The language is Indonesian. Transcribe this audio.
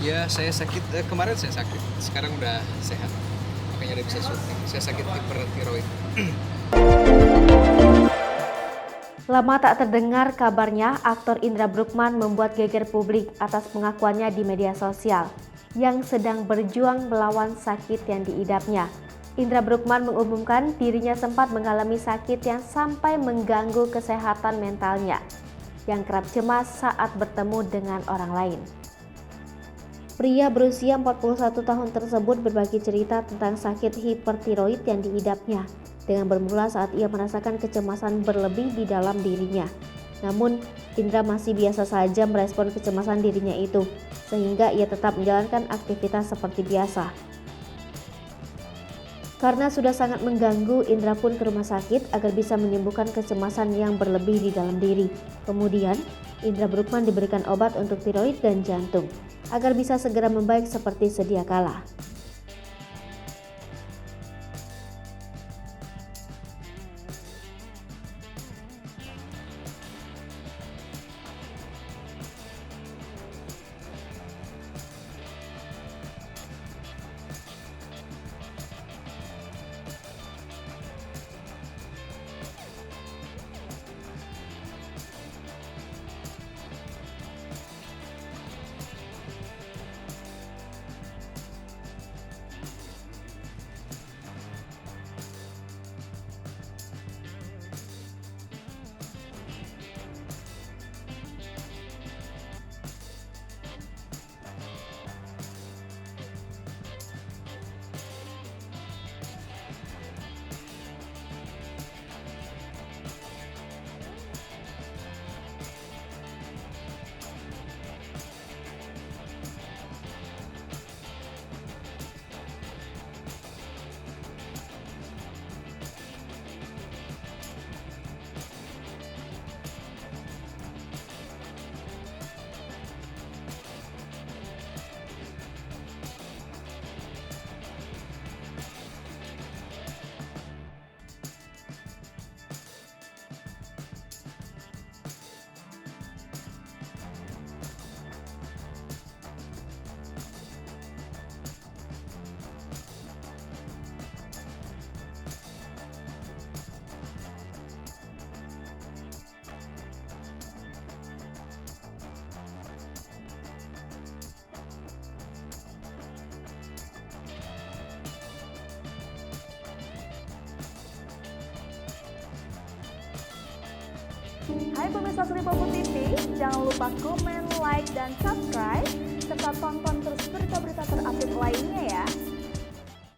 Ya, saya sakit, kemarin saya sakit, sekarang udah sehat, makanya udah bisa syuting. Saya sakit hipertiroid. Lama tak terdengar kabarnya, aktor Indra Bruggman membuat geger publik atas pengakuannya di media sosial yang sedang berjuang melawan sakit yang diidapnya. Indra Bruggman mengumumkan dirinya sempat mengalami sakit yang sampai mengganggu kesehatan mentalnya, yang kerap cemas saat bertemu dengan orang lain. Pria berusia 41 tahun tersebut berbagi cerita tentang sakit hipertiroid yang diidapnya, dengan bermula saat ia merasakan kecemasan berlebih di dalam dirinya. Namun, Indra masih biasa saja merespon kecemasan dirinya itu, sehingga ia tetap menjalankan aktivitas seperti biasa. Karena sudah sangat mengganggu, Indra pun ke rumah sakit agar bisa menyembuhkan kecemasan yang berlebih di dalam diri. Kemudian, Indra Bruggman diberikan obat untuk tiroid dan jantung, agar bisa segera membaik seperti sedia kala. Hai pemirsa Sri Popo TV, jangan lupa komen, like, dan subscribe, serta tonton